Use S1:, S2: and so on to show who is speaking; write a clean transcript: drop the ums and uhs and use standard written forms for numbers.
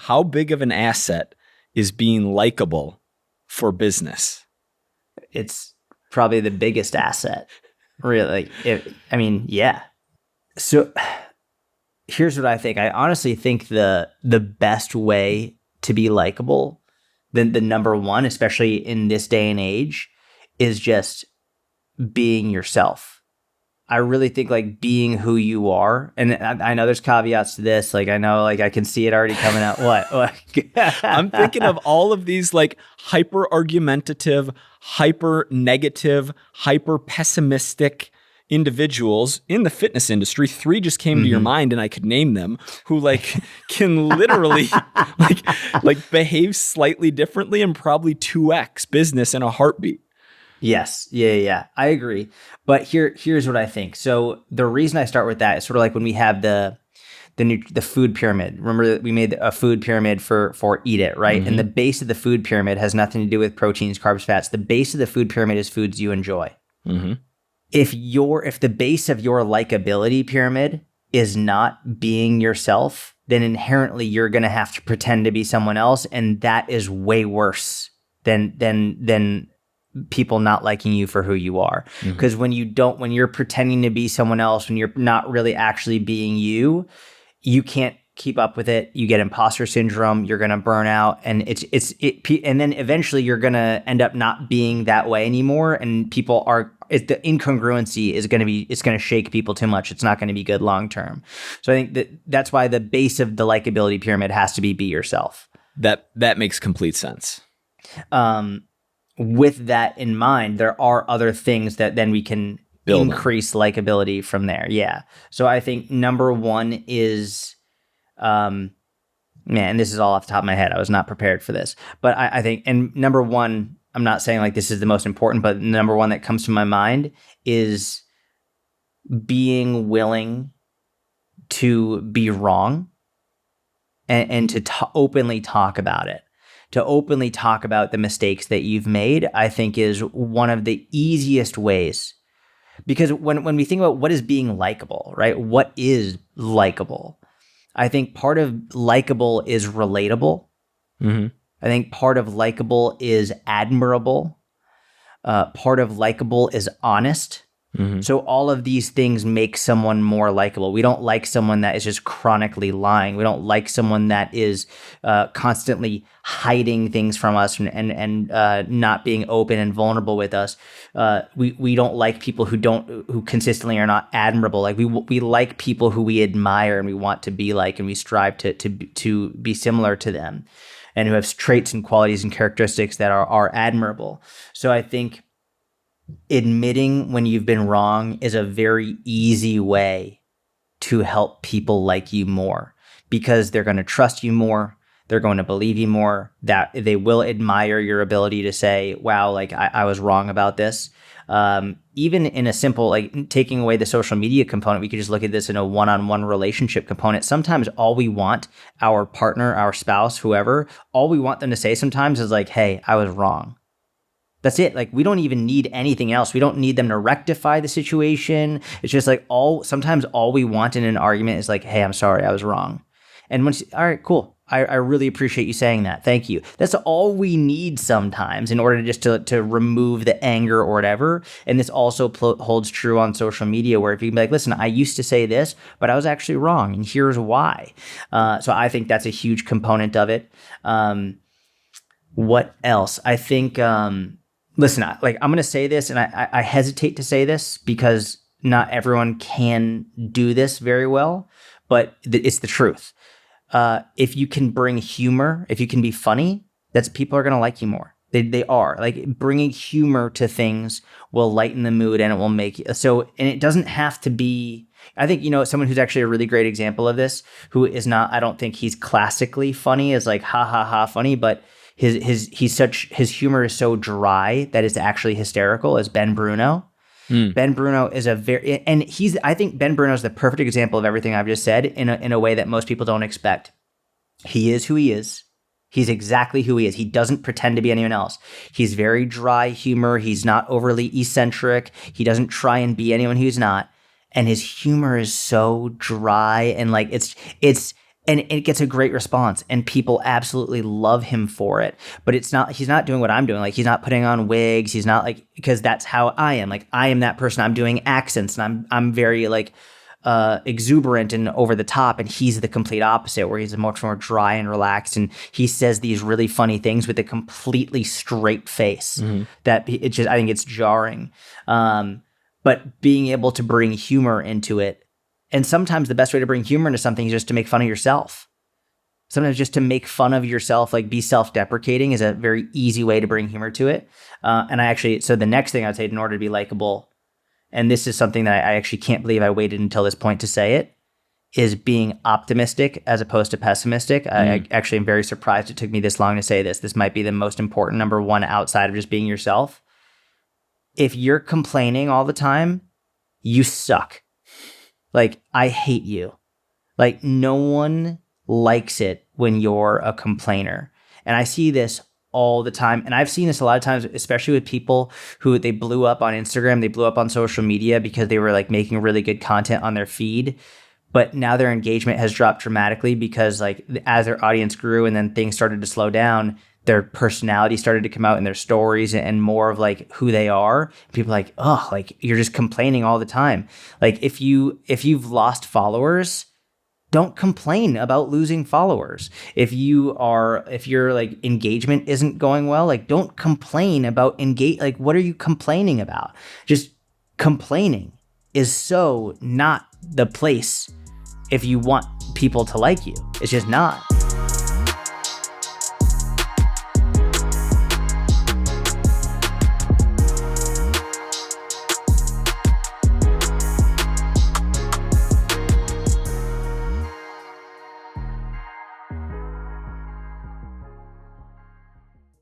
S1: how big of an asset is being likable for business?
S2: It's probably the biggest asset, really. Yeah. So here's what I think. I honestly think the best way to be likable, the number one, especially in this day and age, is just being yourself. I really think like being who you are, and I know there's caveats to this. Like I know, like I can see it already coming out. What?
S1: I'm thinking of all of these like hyper argumentative, hyper negative, hyper pessimistic individuals in the fitness industry. 3 just came to your mind, and I could name them, who like can literally like behave slightly differently and probably 2x business in a heartbeat.
S2: Yes. Yeah. I agree. But here's what I think. So the reason I start with that is sort of like when we have the food pyramid. Remember that we made a food pyramid for Eat It, right? And the base of the food pyramid has nothing to do with proteins, carbs, fats. The base of the food pyramid is foods you enjoy. If the base of your likability pyramid is not being yourself, then inherently you're going to have to pretend to be someone else, and that is way worse than people not liking you for who you are. Because when you're pretending to be someone else, when you're not really actually being you can't keep up with it. You get imposter syndrome. You're going to burn out, and and then eventually you're going to end up not being that way anymore. And the incongruency is going to shake people too much. It's not going to be good long term. So I think that's why the base of the likability pyramid has to be yourself.
S1: That makes complete sense.
S2: With that in mind, there are other things that then we can increase likability from there. Yeah. So I think number one is, this is all off the top of my head. I was not prepared for this, but I think, and number one, I'm not saying like this is the most important, but number one that comes to my mind is being willing to be wrong and to openly talk about it. To openly talk about the mistakes that you've made, I think is one of the easiest ways. Because when we think about what is being likable, right? What is likable? I think part of likable is relatable. I think part of likable is admirable. Part of likable is honest. So all of these things make someone more likable. We don't like someone that is just chronically lying. We don't like someone that is constantly hiding things from us and not being open and vulnerable with us. We don't like people who consistently are not admirable. Like we like people who we admire and we want to be like, and we strive to be similar to them, and who have traits and qualities and characteristics that are admirable. So I think admitting when you've been wrong is a very easy way to help people like you more, because they're going to trust you more. They're going to believe you more, that they will admire your ability to say, wow, like I was wrong about this. Even in a simple, like taking away the social media component, we could just look at this in a one-on-one relationship component. Sometimes all we want our partner, our spouse, whoever, all we want them to say sometimes is like, hey, I was wrong. That's it. Like, we don't even need anything else. We don't need them to rectify the situation. It's just like sometimes all we want in an argument is like, hey, I'm sorry, I was wrong. And all right, cool. I really appreciate you saying that. Thank you. That's all we need sometimes in order to just to remove the anger or whatever. And this also holds true on social media, where if you can be like, listen, I used to say this, but I was actually wrong, and here's why. So I think that's a huge component of it. What else? I think, listen, I'm going to say this, and I hesitate to say this because not everyone can do this very well, but it's the truth. If you can bring humor, if you can be funny, people are going to like you more. They are. Like, bringing humor to things will lighten the mood, and it will make so. And it doesn't have to be. I think, someone who's actually a really great example of this, who is not. I don't think he's classically funny, is like ha ha ha funny, but his humor is so dry that it's actually hysterical. Is Ben Bruno. Ben Bruno is I think Ben Bruno is the perfect example of everything I've just said in a way that most people don't expect. He is who he is. He's exactly who he is. He doesn't pretend to be anyone else. He's very dry humor. He's not overly eccentric. He doesn't try and be anyone who's not. And his humor is so dry, and like it's And it gets a great response, and people absolutely love him for it. But he's not doing what I'm doing. Like, he's not putting on wigs. He's not like, because that's how I am. Like, I am that person. I'm doing accents, and I'm very like exuberant and over the top, and he's the complete opposite, where he's much more dry and relaxed, and he says these really funny things with a completely straight face. That it just, I think it's jarring. But being able to bring humor into it, and sometimes the best way to bring humor into something is just to make fun of yourself. Sometimes just to make fun of yourself, like be self-deprecating, is a very easy way to bring humor to it. So the next thing I'd say in order to be likable, and this is something that I actually can't believe I waited until this point to say it, is being optimistic as opposed to pessimistic. I actually am very surprised it took me this long to say this. This might be the most important number one outside of just being yourself. If you're complaining all the time, you suck. Like, I hate you. Like, no one likes it when you're a complainer. And I see this all the time. And I've seen this a lot of times, especially with people who they blew up on Instagram, they blew up on social media because they were like making really good content on their feed. But now their engagement has dropped dramatically because, like, as their audience grew and then things started to slow down, their personality started to come out in their stories and more of like who they are. People are like, oh, like, you're just complaining all the time. Like, if you've lost followers, don't complain about losing followers. If your like engagement isn't going well, like, don't complain about like, what are you complaining about? Just complaining is so not the place if you want people to like you. It's just not.